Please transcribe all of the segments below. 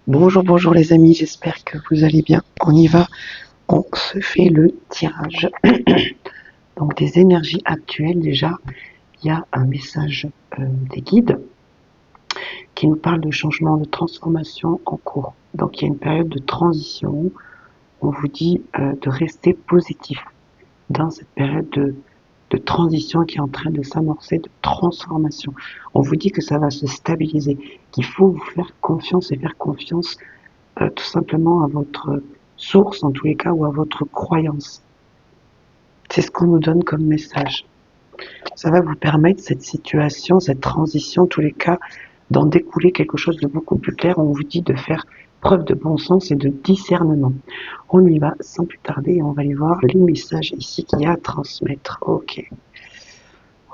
Bonjour, bonjour les amis, j'espère que vous allez bien. On y va, on se fait le tirage. Donc des énergies actuelles déjà, il y a un message des guides qui nous parle de changement, de transformation en cours. Donc il y a une période de transition, on vous dit de rester positif dans cette période de transition qui est en train de s'amorcer, de transformation. On vous dit que ça va se stabiliser, qu'il faut vous faire confiance et faire confiance tout simplement à votre source, en tous les cas, ou à votre croyance. C'est ce qu'on nous donne comme message. Ça va vous permettre, cette situation, cette transition, en tous les cas, d'en découler quelque chose de beaucoup plus clair. On vous dit de faire preuve de bon sens et de discernement. On y va sans plus tarder et on va aller voir les messages ici qu'il y a à transmettre. Ok.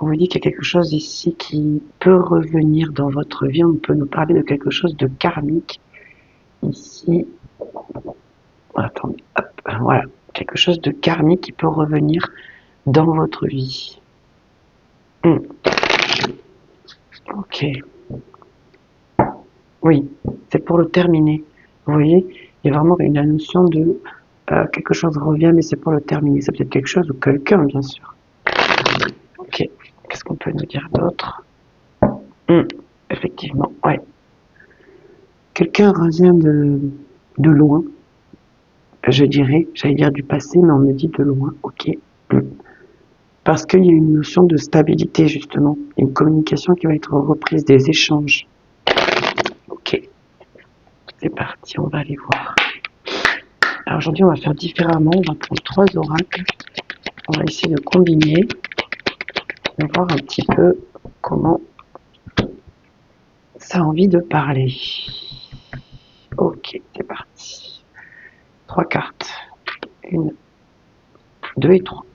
On vous dit qu'il y a quelque chose ici qui peut revenir dans votre vie. On peut nous parler de quelque chose de karmique. Ici, attendez, hop, voilà, quelque chose de karmique qui peut revenir dans votre vie. Ok, oui, c'est pour le terminer. Vous voyez, il y a vraiment une notion de quelque chose revient, mais c'est pour le terminer. C'est peut-être quelque chose ou quelqu'un, bien sûr. Ok, qu'est-ce qu'on peut nous dire d'autre? Effectivement, ouais. Quelqu'un revient de loin, je dirais, j'allais dire du passé, mais on me dit de loin, ok. Parce qu'il y a une notion de stabilité, justement, une communication qui va être reprise, des échanges. Ok, c'est parti, on va aller voir. Alors aujourd'hui, on va faire différemment, on va prendre 3 oracles, on va essayer de combiner, et voir un petit peu comment ça a envie de parler. Ok, c'est parti. 3 cartes. 1, 2 et 3.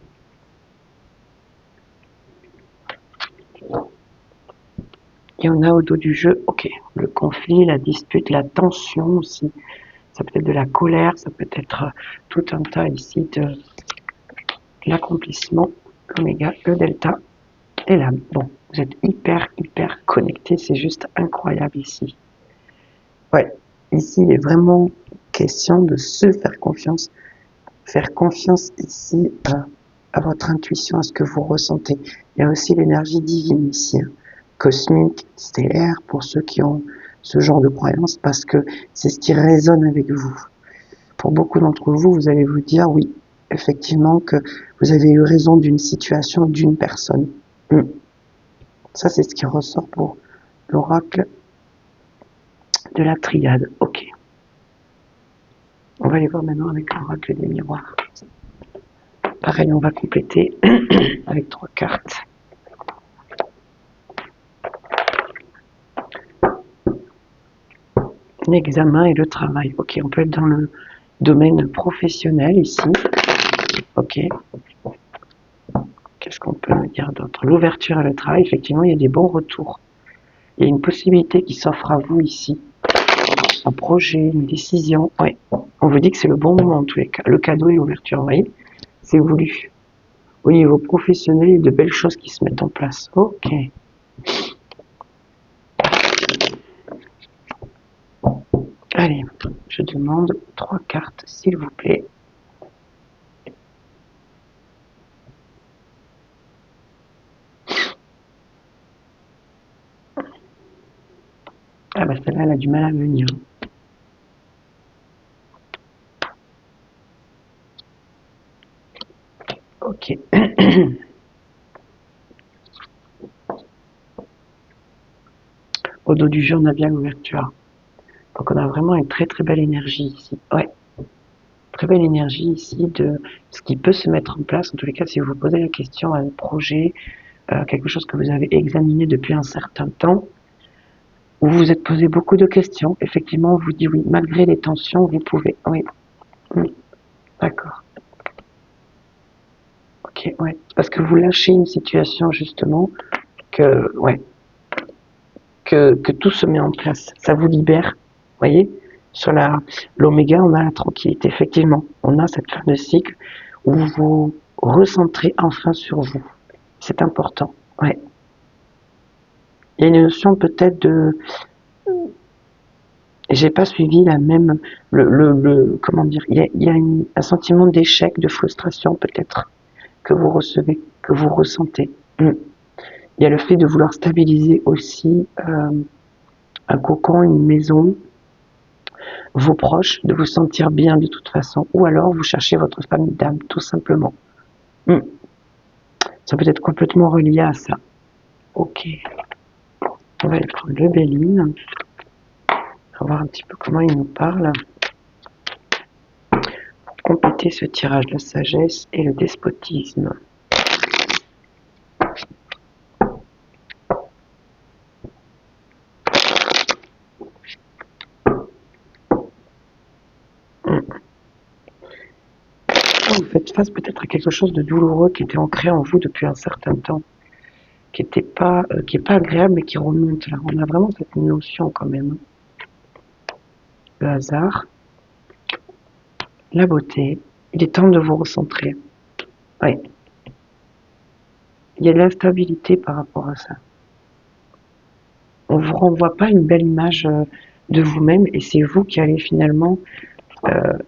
Il y en a au dos du jeu, ok, le conflit, la dispute, la tension aussi. Ça peut être de la colère, ça peut être tout un tas ici de l'accomplissement, l'oméga, le delta et l'âme. Bon, vous êtes hyper connectés, c'est juste incroyable ici. Ouais, ici il est vraiment question de se faire confiance ici à votre intuition, à ce que vous ressentez. Il y a aussi l'énergie divine ici, hein, cosmique, stellaire, pour ceux qui ont ce genre de croyance, parce que c'est ce qui résonne avec vous. Pour beaucoup d'entre vous, vous allez vous dire oui, effectivement, que vous avez eu raison d'une situation, d'une personne. Ça, c'est ce qui ressort pour l'oracle de la triade. Ok. On va aller voir maintenant avec l'oracle des miroirs. Pareil, on va compléter avec 3 cartes. L'examen et le travail. Ok, on peut être dans le domaine professionnel ici. Ok. Qu'est-ce qu'on peut me dire d'autre? L'ouverture et le travail, effectivement, il y a des bons retours. Il y a une possibilité qui s'offre à vous ici. Un projet, une décision. Ouais. On vous dit que c'est le bon moment en tous les cas. Le cadeau et l'ouverture, vous voyez, c'est voulu. Au niveau professionnel, il y a de belles choses qui se mettent en place. Ok. Allez, je demande 3 cartes, s'il vous plaît. Ah bah celle-là, elle a du mal à venir. Ok. Au dos du jeu, on a bien l'ouverture. Donc on a vraiment une très belle énergie ici. Ouais. Très belle énergie ici de ce qui peut se mettre en place. En tous les cas, si vous vous posez la question à un projet, quelque chose que vous avez examiné depuis un certain temps, où vous vous êtes posé beaucoup de questions, effectivement, on vous dit oui, malgré les tensions, vous pouvez. Oui. D'accord. Ok, ouais. Parce que vous lâchez une situation justement que, ouais, que tout se met en place. Ça vous libère, vous voyez. Sur l'oméga, on a la tranquillité, effectivement. On a cette fin de cycle où vous vous recentrez enfin sur vous. C'est important, ouais. Il y a une notion peut-être de... j'ai pas suivi la même, comment dire, il y a un sentiment d'échec, de frustration peut-être que vous recevez, que vous ressentez. Il y a le fait de vouloir stabiliser aussi un cocon, une maison, vos proches, de vous sentir bien de toute façon, ou alors vous cherchez votre famille d'âme, tout simplement. Ça peut être complètement relié à ça. Ok. On va aller prendre le Béline. On va voir un petit peu comment il nous parle. Pour compléter ce tirage, la sagesse et le despotisme. Vous faites face peut-être à quelque chose de douloureux qui était ancré en vous depuis un certain temps, qui est pas agréable mais qui remonte là. On a vraiment cette notion quand même. Le hasard, la beauté. Il est temps de vous recentrer. Oui. Il y a de l'instabilité par rapport à ça. On vous renvoie pas une belle image de vous-même et c'est vous qui allez finalement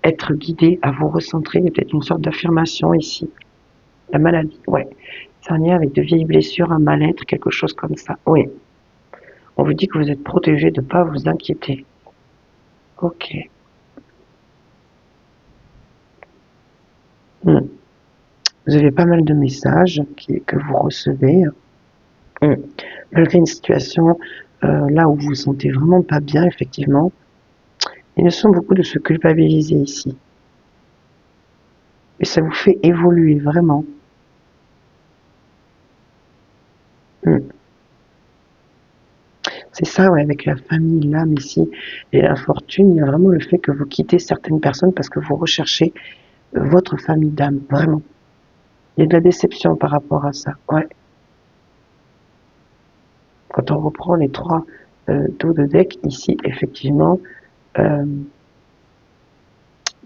être guidé à vous recentrer. Il y a peut-être une sorte d'affirmation ici. La maladie, ouais. C'est un lien avec de vieilles blessures, un mal-être, quelque chose comme ça. Oui. On vous dit que vous êtes protégé de ne pas vous inquiéter. Ok. Vous avez pas mal de messages que vous recevez. Malgré une situation là où vous vous sentez vraiment pas bien, effectivement, il ne sont beaucoup de se culpabiliser ici. Et ça vous fait évoluer vraiment. C'est ça, ouais, avec la famille, l'âme ici, et la fortune, il y a vraiment le fait que vous quittez certaines personnes parce que vous recherchez votre famille d'âme, vraiment. Il y a de la déception par rapport à ça, ouais. Quand on reprend les trois dos de deck, ici, effectivement, il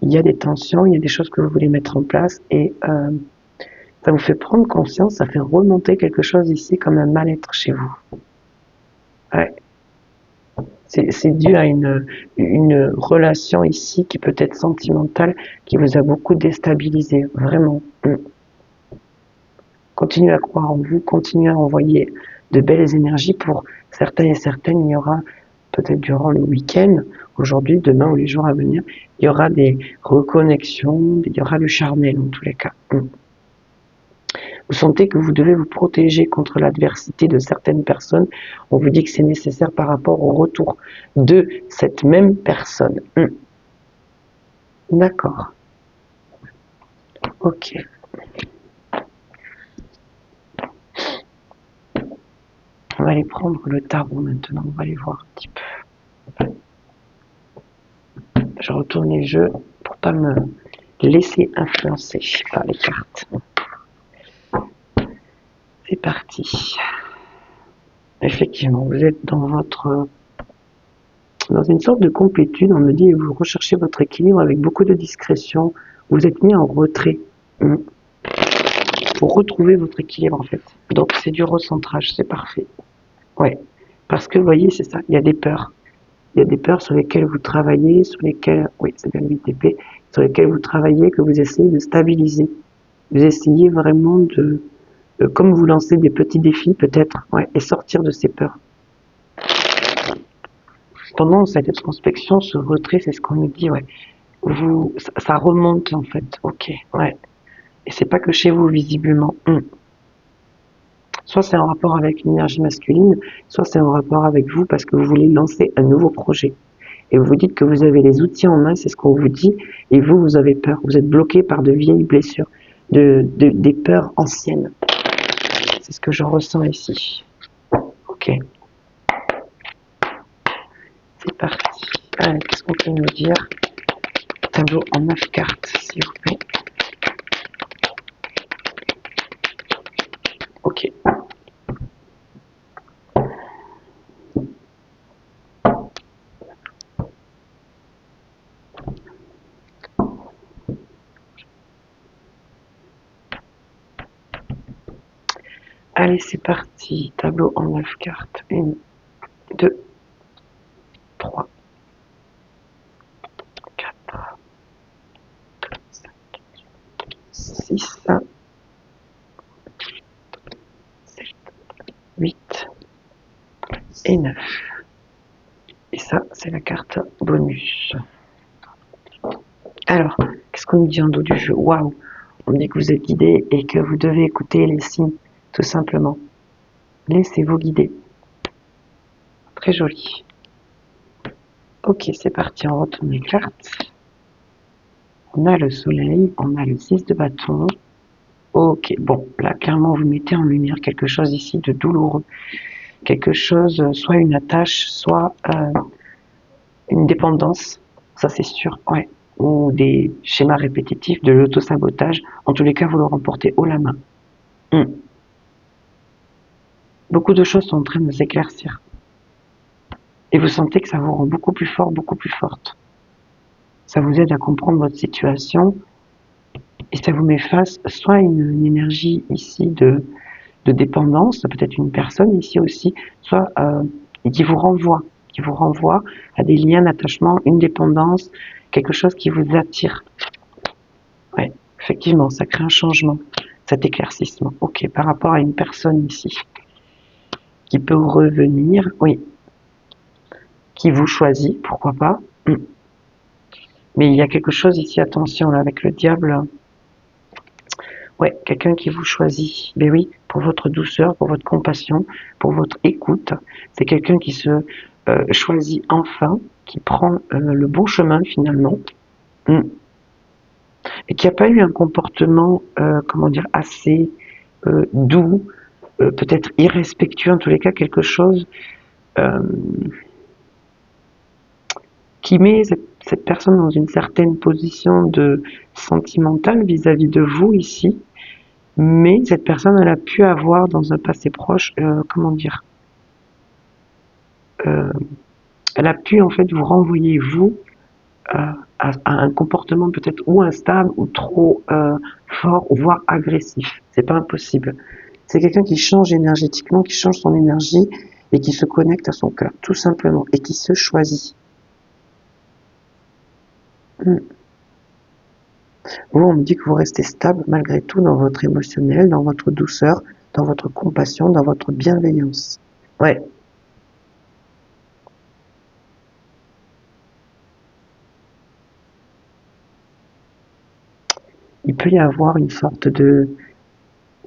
y a des tensions, il y a des choses que vous voulez mettre en place, et ça vous fait prendre conscience, ça fait remonter quelque chose ici comme un mal-être chez vous. Ouais. C'est dû à une relation ici qui peut être sentimentale, qui vous a beaucoup déstabilisé, vraiment. Continuez à croire en vous, continuez à envoyer de belles énergies pour certains et certaines. Il y aura peut-être durant le week-end, aujourd'hui, demain ou les jours à venir, il y aura des reconnexions, il y aura le charnel en tous les cas. Vous sentez que vous devez vous protéger contre l'adversité de certaines personnes. On vous dit que c'est nécessaire par rapport au retour de cette même personne. D'accord. Ok. On va aller prendre le tarot maintenant. On va aller voir un petit peu. Je retourne les jeux pour pas me laisser influencer par les cartes. C'est parti. Effectivement, vous êtes dans une sorte de complétude. On me dit que vous recherchez votre équilibre avec beaucoup de discrétion. Vous êtes mis en retrait pour retrouver votre équilibre en fait. Donc c'est du recentrage, c'est parfait. Ouais, parce que vous voyez, c'est ça. Il y a des peurs. Il y a des peurs sur lesquelles vous travaillez, sur lesquelles, oui, c'est bien l'ITP, sur lesquelles vous travaillez, que vous essayez de stabiliser. Vous essayez vraiment comme vous lancez des petits défis peut-être, ouais, et sortir de ces peurs. Pendant cette introspection, ce retrait, c'est ce qu'on nous dit, ouais. Ça remonte en fait, ok, ouais. Et c'est pas que chez vous visiblement. Soit c'est en rapport avec une énergie masculine, soit c'est en rapport avec vous parce que vous voulez lancer un nouveau projet. Et vous vous dites que vous avez les outils en main, c'est ce qu'on vous dit, et vous avez peur. Vous êtes bloqué par de vieilles blessures, des peurs anciennes. C'est ce que je ressens ici. Ok. C'est parti. Allez, qu'est-ce qu'on peut nous dire? Tableau en 9 cartes, s'il vous plaît. Ok. Allez, c'est parti. Tableau en 9 cartes. 1, 2, 3, 6, 7, 8 et 9. Et ça, c'est la carte bonus. Alors, qu'est-ce qu'on nous dit en dos du jeu? Waouh! On dit que vous êtes guidé et que vous devez écouter les signes, tout simplement. Laissez-vous guider. Très joli. Ok, c'est parti, on retourne les cartes. On a le soleil, on a le 6 de bâton. Ok, bon, là, clairement, vous mettez en lumière quelque chose ici de douloureux. Quelque chose, soit une attache, soit une dépendance. Ça, c'est sûr, ouais. Ou des schémas répétitifs, de l'auto-sabotage. En tous les cas, vous le remportez haut la main. Beaucoup de choses sont en train de s'éclaircir. Et vous sentez que ça vous rend beaucoup plus fort, beaucoup plus forte. Ça vous aide à comprendre votre situation et ça vous met face soit à une énergie ici de dépendance, peut-être une personne ici aussi, soit qui vous renvoie à des liens d'attachement, une dépendance, quelque chose qui vous attire. Ouais, effectivement, ça crée un changement, cet éclaircissement. Ok, par rapport à une personne ici qui peut revenir, oui, qui vous choisit, pourquoi pas. Mais il y a quelque chose ici, attention, là, avec le diable. Ouais, quelqu'un qui vous choisit. Mais oui, pour votre douceur, pour votre compassion, pour votre écoute. C'est quelqu'un qui se choisit enfin, qui prend le bon chemin finalement. Et qui n'a pas eu un comportement, comment dire, assez doux, peut-être irrespectueux, en tous les cas, quelque chose qui met cette personne dans une certaine position de sentimentale vis-à-vis de vous ici, mais cette personne, elle a pu avoir dans un passé proche, comment dire, elle a pu en fait vous renvoyer vous à un comportement peut-être ou instable ou trop fort, voire agressif. C'est pas impossible. C'est quelqu'un qui change énergétiquement, qui change son énergie et qui se connecte à son cœur, tout simplement, et qui se choisit. Vous, on me dit que vous restez stable malgré tout dans votre émotionnel, dans votre douceur, dans votre compassion, dans votre bienveillance. Ouais. Il peut y avoir une sorte de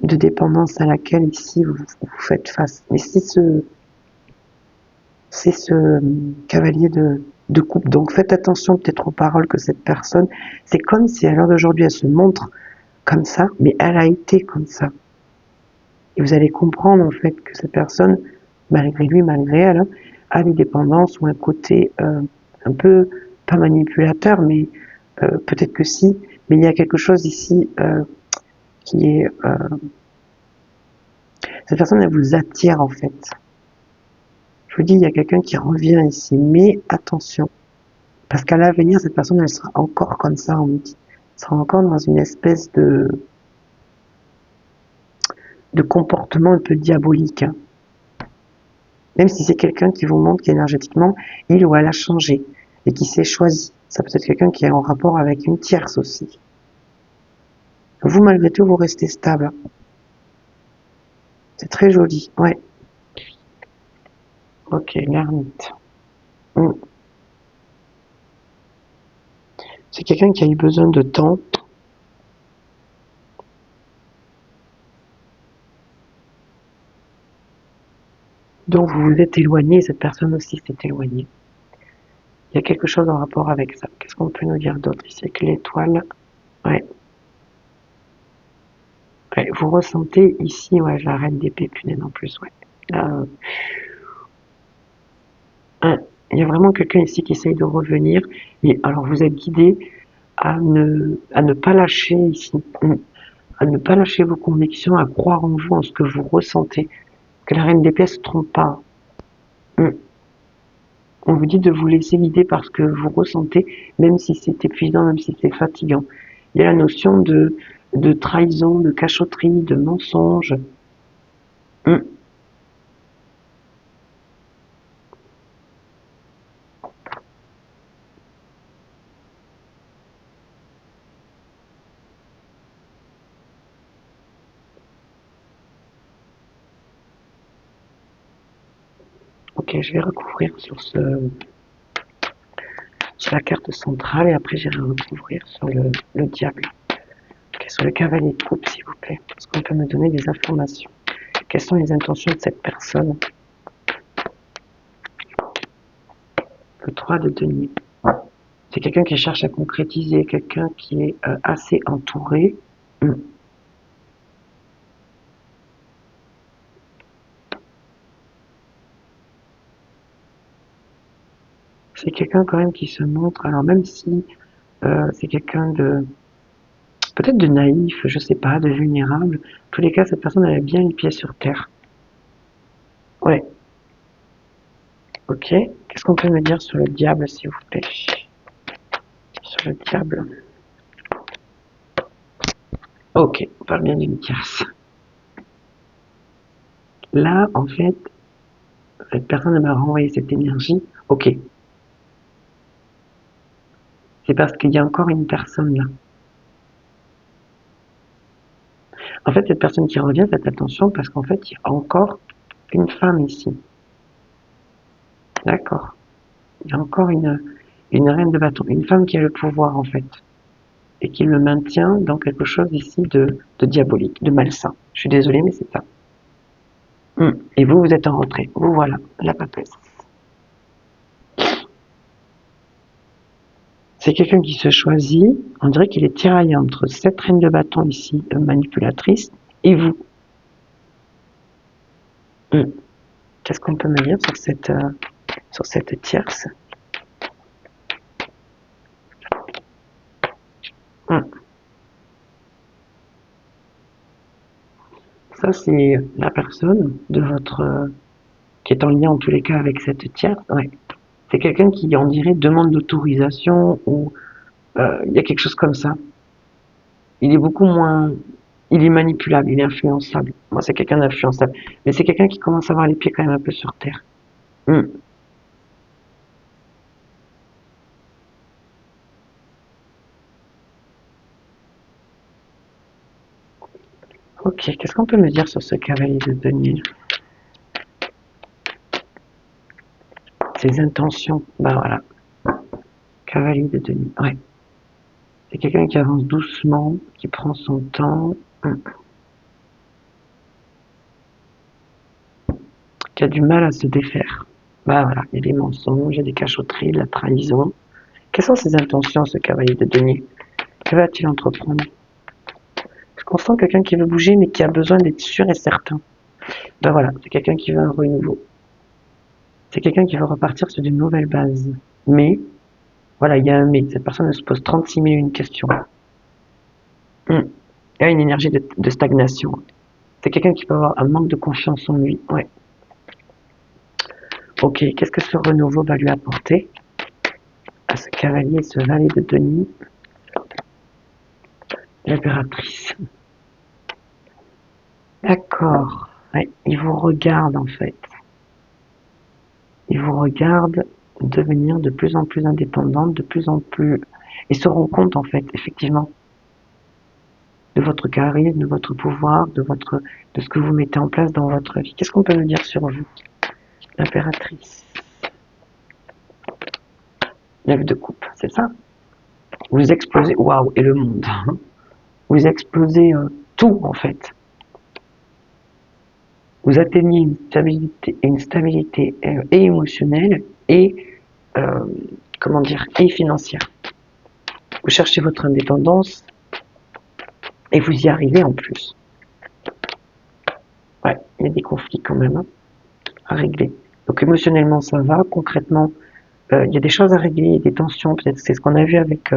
dépendance à laquelle ici vous faites face. Mais c'est ce cavalier de coupe. Donc faites attention peut-être aux paroles que cette personne, c'est comme si à l'heure d'aujourd'hui elle se montre comme ça, mais elle a été comme ça. Et vous allez comprendre en fait que cette personne, malgré lui, malgré elle, a des dépendances ou un côté un peu, pas manipulateur, mais peut-être que si, mais il y a quelque chose ici qui est... cette personne, elle vous attire en fait. Je vous dis, il y a quelqu'un qui revient ici, mais attention, parce qu'à l'avenir, cette personne, elle sera encore comme ça, on me dit. Elle sera encore dans une espèce de comportement un peu diabolique. Hein. Même si c'est quelqu'un qui vous montre qu'énergétiquement, il ou elle a changé et qui s'est choisi. Ça peut être quelqu'un qui est en rapport avec une tierce aussi. Vous, malgré tout, vous restez stable. C'est très joli, ouais. Ok, l'ermite. C'est quelqu'un qui a eu besoin de temps. Donc vous vous êtes éloigné, cette personne aussi s'est éloignée. Il y a quelque chose en rapport avec ça. Qu'est-ce qu'on peut nous dire d'autre ici avec l'étoile? Ouais. Ouais. Vous ressentez ici, ouais, la reine d'épée punaise en plus, ouais. Il y a vraiment quelqu'un ici qui essaye de revenir. Et alors vous êtes guidé à ne pas lâcher ici, à ne pas lâcher vos convictions, à croire en vous, en ce que vous ressentez. Que la reine d'épée ne se trompe pas. On vous dit de vous laisser guider par ce que vous ressentez, même si c'est épuisant, même si c'est fatigant. Il y a la notion de trahison, de cachotterie, de mensonge. Ok, je vais recouvrir sur la carte centrale et après j'irai recouvrir sur le diable. Ok, sur le cavalier de coupe, s'il vous plaît. Est-ce qu'on peut me donner des informations? Quelles sont les intentions de cette personne? Le 3 de denier. C'est quelqu'un qui cherche à concrétiser, quelqu'un qui est assez entouré. C'est quelqu'un quand même qui se montre, alors même si c'est quelqu'un de peut-être de naïf, je sais pas, de vulnérable. En tous les cas, cette personne avait bien les pieds sur terre. Ouais. Ok. Qu'est-ce qu'on peut me dire sur le diable, s'il vous plaît? Sur le diable. Ok, on parle bien d'une tierce. Là, en fait, cette personne m'a renvoyé cette énergie. Ok. C'est parce qu'il y a encore une personne là. En fait, cette personne qui revient, faites attention parce qu'en fait, il y a encore une femme ici. D'accord. Il y a encore une reine de bâton, une femme qui a le pouvoir en fait, et qui le maintient dans quelque chose ici de diabolique, de malsain. Je suis désolée, mais c'est ça. Et vous, vous êtes en retrait. Vous voilà, la papesse. C'est quelqu'un qui se choisit, on dirait qu'il est tiraillé entre cette reine de bâton ici, manipulatrice, et vous. Qu'est-ce qu'on peut me dire sur cette tierce? Ça, c'est la personne de votre qui est en lien en tous les cas avec cette tierce. Ouais. C'est quelqu'un qui, on dirait, demande l'autorisation ou il y a quelque chose comme ça. Il est beaucoup moins, il est manipulable, il est influençable. Moi, c'est quelqu'un d'influençable, mais c'est quelqu'un qui commence à avoir les pieds quand même un peu sur terre. Ok, qu'est-ce qu'on peut me dire sur ce cavalier de denier? Ses intentions, bah voilà, cavalier de denier, ouais. C'est quelqu'un qui avance doucement, qui prend son temps, qui a du mal à se défaire. Bah voilà, il y a des mensonges, il y a des cachotteries, de la trahison. Quelles sont ses intentions, ce cavalier de denier? Que va-t-il entreprendre? Parce qu'on sent quelqu'un qui veut bouger, mais qui a besoin d'être sûr et certain. Ben voilà, c'est quelqu'un qui veut un renouveau. C'est quelqu'un qui veut repartir sur d'une nouvelle base. Mais, voilà, il y a un mais. Cette personne se pose 36 000 une questions. Il y a une énergie de stagnation. C'est quelqu'un qui peut avoir un manque de confiance en lui. Ouais. Ok, qu'est-ce que ce renouveau va lui apporter à ce cavalier, ce valet de Denis? L'impératrice. D'accord. Ouais, il vous regarde en fait. Il vous regarde devenir de plus en plus indépendante, de plus en plus... Et se rend compte en fait, effectivement, de votre charisme, de votre pouvoir, de ce que vous mettez en place dans votre vie. Qu'est-ce qu'on peut me dire sur vous? L'impératrice. L'œuf de coupe, c'est ça? Vous explosez, waouh, et le monde. Vous explosez tout en fait. Vous atteignez une stabilité et émotionnelle et comment dire, et financière. Vous cherchez votre indépendance et vous y arrivez en plus. Ouais, il y a des conflits quand même à régler. Donc émotionnellement ça va, concrètement il y a des choses à régler, des tensions, peut-être c'est ce qu'on a vu avec...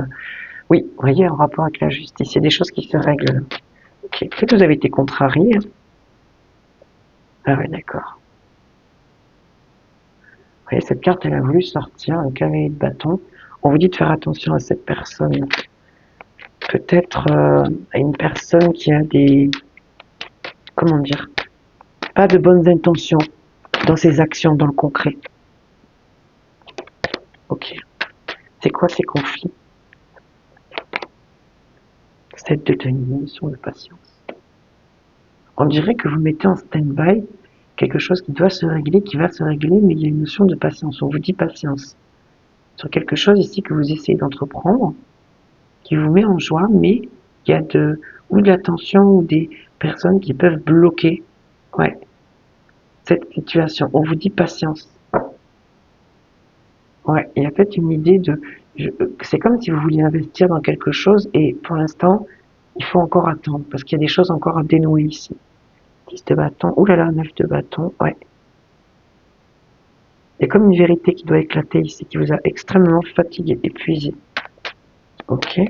oui, vous voyez, en rapport avec la justice, il y a des choses qui se règlent là. Ok, peut-être vous avez été contrarié. Hein. Ah ouais, d'accord. Vous voyez, cette carte, elle a voulu sortir un cavalier de bâton. On vous dit de faire attention à cette personne. Peut-être à une personne qui a des... Comment dire? Pas de bonnes intentions dans ses actions, dans le concret. Ok. C'est quoi ces conflits? 7 de tenue, mission de patience. On dirait que vous mettez en stand-by quelque chose qui doit se régler, qui va se régler, mais il y a une notion de patience. On vous dit patience sur quelque chose ici que vous essayez d'entreprendre, qui vous met en joie, mais il y a ou de la tension ou des personnes qui peuvent bloquer, ouais, cette situation. On vous dit patience. Ouais, il y a peut-être une idée c'est comme si vous vouliez investir dans quelque chose et pour l'instant, il faut encore attendre parce qu'il y a des choses encore à dénouer ici. 10 de bâton, ouh là là, 9 de bâton, ouais. Il y a comme une vérité qui doit éclater ici, qui vous a extrêmement fatigué, épuisé. Ok.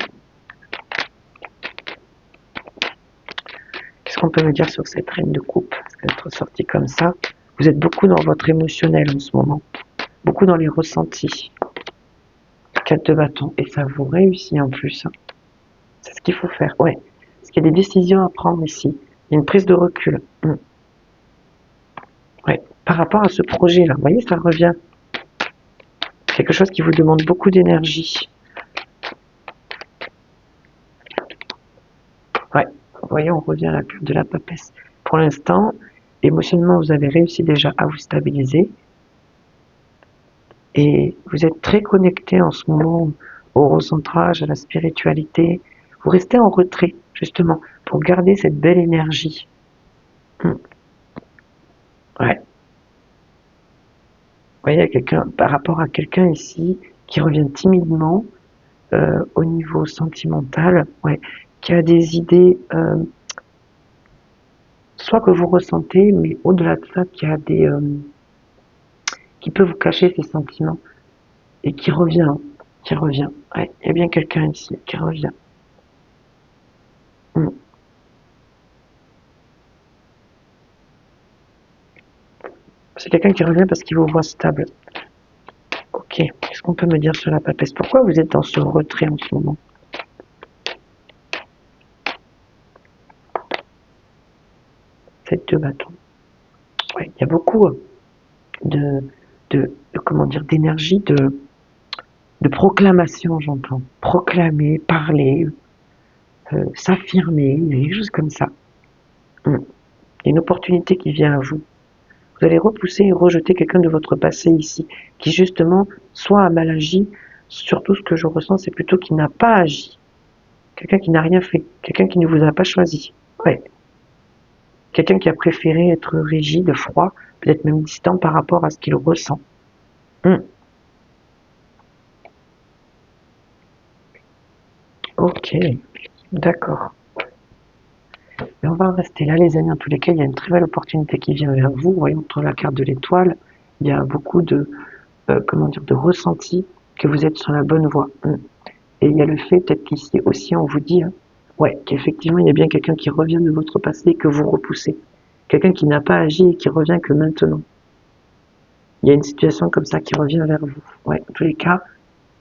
Qu'est-ce qu'on peut me dire sur cette reine de coupe? Parce qu'être ressortie comme ça, vous êtes beaucoup dans votre émotionnel en ce moment. Beaucoup dans les ressentis. 4 de bâton. Et ça vous réussit en plus. Hein. C'est ce qu'il faut faire. Ouais. Parce qu'il y a des décisions à prendre ici. Il y a une prise de recul. Ouais. Par rapport à ce projet-là, vous voyez, ça revient. Quelque chose qui vous demande beaucoup d'énergie. Ouais. Vous voyez, on revient à la carte de la papesse. Pour l'instant, émotionnellement, vous avez réussi déjà à vous stabiliser. Et vous êtes très connecté en ce moment au recentrage, à la spiritualité. Vous restez en retrait, justement, pour garder cette belle énergie. Ouais. Vous voyez, il y a quelqu'un, par rapport à quelqu'un ici, qui revient timidement au niveau sentimental, ouais, qui a des idées, soit que vous ressentez, mais au-delà de ça, qui peut vous cacher ses sentiments et qui revient. Ouais, il y a bien quelqu'un ici qui revient. C'est quelqu'un qui revient parce qu'il vous voit stable. Ok, qu'est-ce qu'on peut me dire sur la papesse? Pourquoi vous êtes dans ce retrait en ce moment? 7 de bâton. Ouais, il y a beaucoup de comment dire, d'énergie, de proclamation, j'entends. Proclamer, parler, s'affirmer, des choses comme ça. Il y a une opportunité qui vient à vous. Vous allez repousser et rejeter quelqu'un de votre passé ici, qui justement, soit a mal agi, surtout ce que je ressens, c'est plutôt qu'il n'a pas agi. Quelqu'un qui n'a rien fait, quelqu'un qui ne vous a pas choisi. Ouais. Quelqu'un qui a préféré être rigide, froid, peut-être même distant par rapport à ce qu'il ressent. Ok, d'accord. Mais on va en rester là, les amis. En tous les cas, il y a une très belle opportunité qui vient vers vous. Vous voyez, entre la carte de l'étoile, il y a beaucoup de, de ressenti que vous êtes sur la bonne voie. Et il y a le fait, peut-être qu'ici aussi, on vous dit, ouais, qu'effectivement, il y a bien quelqu'un qui revient de votre passé et que vous repoussez. Quelqu'un qui n'a pas agi et qui revient que maintenant. Il y a une situation comme ça qui revient vers vous. Ouais, en tous les cas,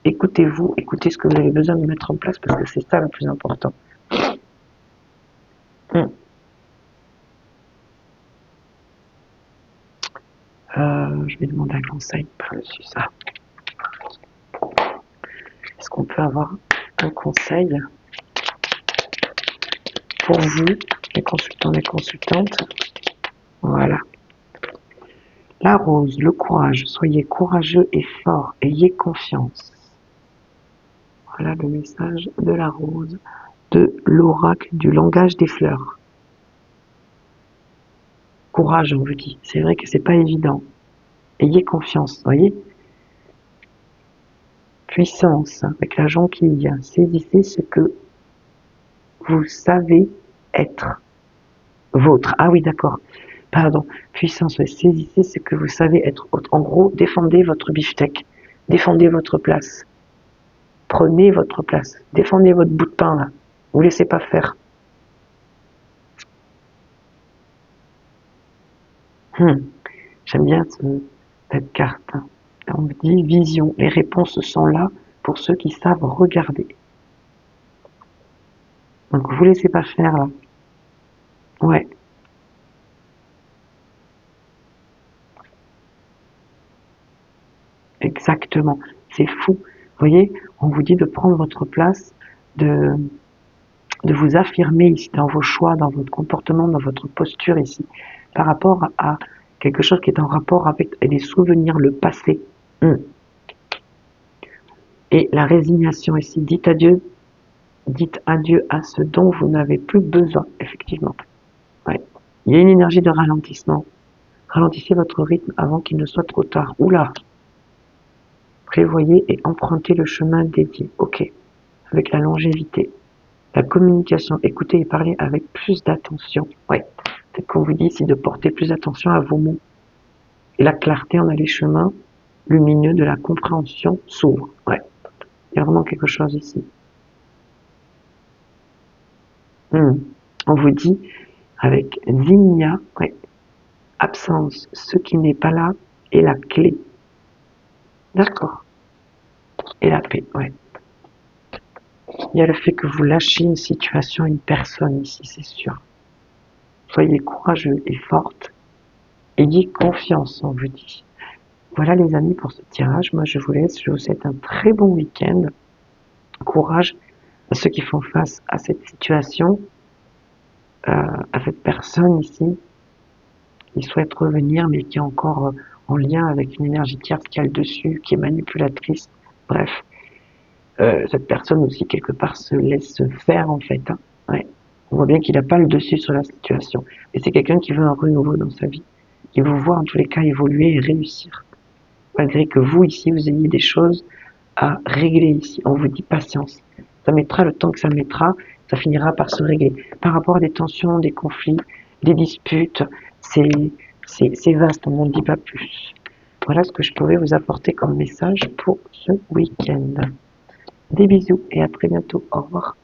écoutez-vous, écoutez ce que vous avez besoin de mettre en place parce que c'est ça le plus important. Je vais demander un conseil par-dessus ça. Est-ce qu'on peut avoir un conseil pour vous, les consultants, les consultantes? Voilà. La rose, le courage. Soyez courageux et fort. Ayez confiance. Voilà le message de la rose, de l'oracle du langage des fleurs. Courage, on vous dit. C'est vrai que c'est pas évident. Ayez confiance, voyez. Puissance, avec la jonquille. Saisissez ce que vous savez être vôtre. Ah oui, d'accord. Pardon. Puissance, saisissez ce que vous savez être autre. En gros, défendez votre beefsteak. Défendez votre place. Prenez votre place. Défendez votre bout de pain, là. Vous laissez pas faire. J'aime bien cette carte. On me dit vision. Les réponses sont là pour ceux qui savent regarder. Donc, vous laissez pas faire, là. Ouais. Exactement. C'est fou. Vous voyez, on vous dit de prendre votre place, de vous affirmer ici dans vos choix, dans votre comportement, dans votre posture ici, par rapport à quelque chose qui est en rapport avec des souvenirs, le passé. Et la résignation ici, dites adieu à ce dont vous n'avez plus besoin, effectivement. Ouais. Il y a une énergie de ralentissement. Ralentissez votre rythme avant qu'il ne soit trop tard. Oula! Prévoyez et empruntez le chemin dédié. Ok. Avec la longévité. La communication. Écoutez et parlez avec plus d'attention. Ouais. C'est qu'on vous dit ici de porter plus attention à vos mots. Et la clarté, on a les chemins lumineux de la compréhension s'ouvrent. Ouais. Il y a vraiment quelque chose ici. On vous dit, avec Zinnia, ouais, absence, ce qui n'est pas là est la clé. D'accord. Et la paix, ouais. Il y a le fait que vous lâchez une situation, une personne ici, c'est sûr. Soyez courageux et forte. Ayez confiance, on vous dit. Voilà les amis pour ce tirage. Moi je vous laisse, je vous souhaite un très bon week-end. Courage à ceux qui font face à cette situation, à cette personne ici, qui souhaite revenir mais qui est encore en lien avec une énergie tierce qui a le dessus, qui est manipulatrice. Bref, cette personne aussi quelque part se laisse faire en fait. Hein. Ouais. On voit bien qu'il n'a pas le dessus sur la situation. Mais c'est quelqu'un qui veut un renouveau dans sa vie, qui veut voir en tous les cas évoluer et réussir. Malgré que vous ici, vous ayez des choses à régler ici. On vous dit patience. Ça mettra le temps que ça mettra, ça finira par se régler. Par rapport à des tensions, des conflits, des disputes, c'est vaste, on n'en dit pas plus. Voilà ce que je pouvais vous apporter comme message pour ce week-end. Des bisous et à très bientôt. Au revoir.